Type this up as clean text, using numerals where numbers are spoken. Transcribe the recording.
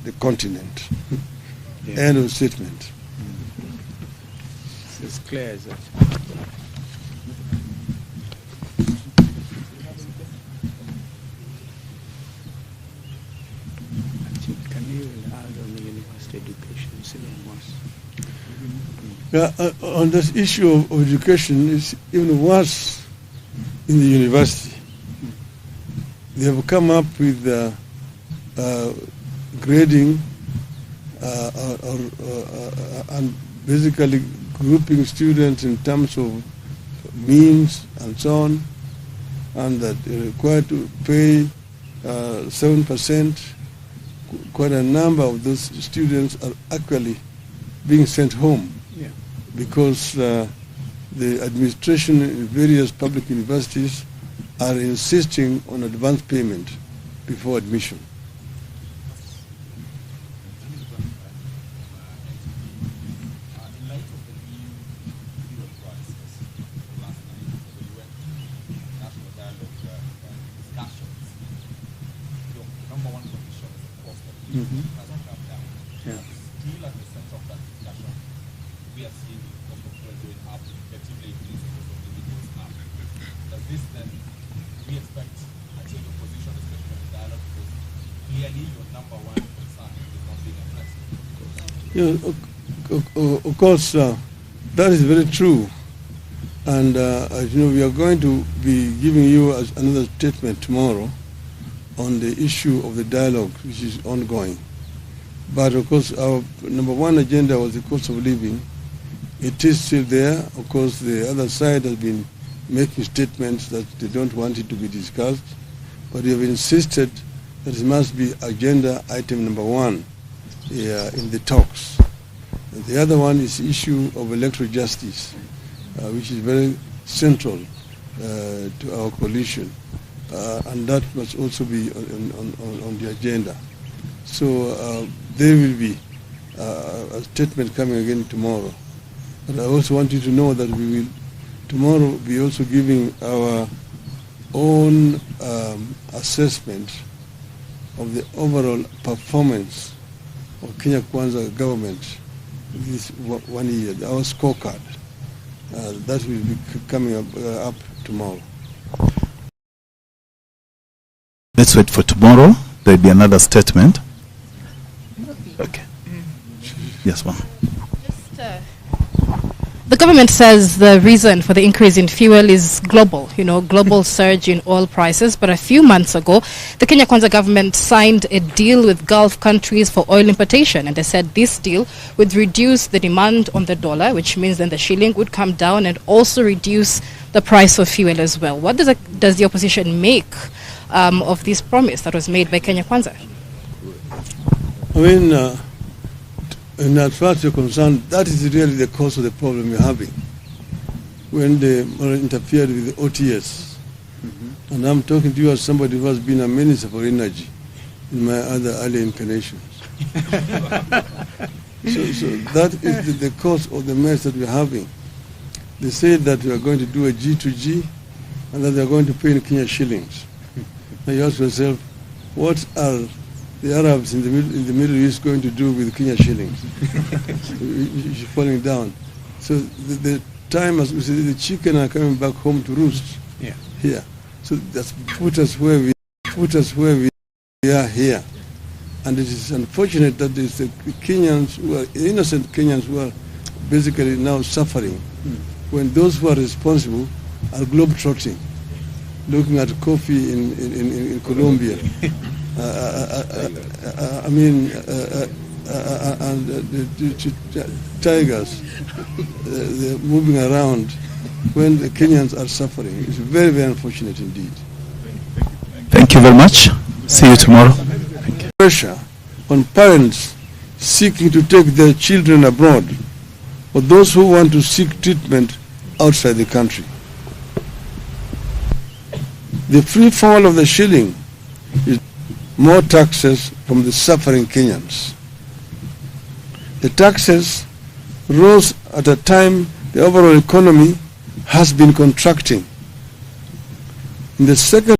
the continent. End of statement. It's clear as that. Can you add on the university education? It's even worse. Yeah, on this issue of education, it's even worse in the university. They have come up with grading and basically grouping students in terms of means and so on, and that they're required to pay 7%. Quite a number of those students are actually being sent home because the administration in various public universities are insisting on advance payment before admission. Yeah, of course, that is very true. And as you know, we are going to be giving you another statement tomorrow on the issue of the dialogue, which is ongoing. But of course, our number one agenda was the cost of living. It is still there. Of course, the other side has been making statements that they don't want it to be discussed. But we have insisted that it must be agenda item number one in the talks. And the other one is the issue of electoral justice, which is very central to our coalition. And that must also be on the agenda. So there will be a statement coming again tomorrow. But I also want you to know that we will tomorrow be also giving our own assessment of the overall performance of Kenya Kwanza government this 1 year, our scorecard. That will be coming up tomorrow. Let's wait for tomorrow. There'll be another statement. Okay. Yes, ma'am. The government says the reason for the increase in fuel is global, global surge in oil prices. But a few months ago, the Kenya Kwanza government signed a deal with Gulf countries for oil importation. And they said this deal would reduce the demand on the dollar, which means then the shilling would come down and also reduce the price of fuel as well. What does the opposition make of this promise that was made by Kenya Kwanza? I mean, and as far as you're concerned, that is really the cause of the problem you're having when they interfered with the OTS. And I'm talking to you as somebody who has been a minister for energy in my other early incarnations. so that is the cause of the mess that we're having. They said that we are going to do a G2G and that they are going to pay in Kenya shillings. Now you ask yourself, what are the Arabs in the Middle East going to do with Kenya shillings? She's falling down. So the time, as we say, the chicken are coming back home to roost here. So that's put us where we are here. And it is unfortunate that it's the Kenyans who are innocent Kenyans who are basically now suffering when those who are responsible are globe-trotting, looking at coffee in Colombia. I mean, and the tigers, they're moving around when the Kenyans are suffering. It's very, very unfortunate indeed. Thank you very much. See you tomorrow. Thank you. Pressure on parents seeking to take their children abroad, or those who want to seek treatment outside the country. The free fall of the shilling is more taxes from the suffering Kenyans. The taxes rose at a time the overall economy has been contracting. In the second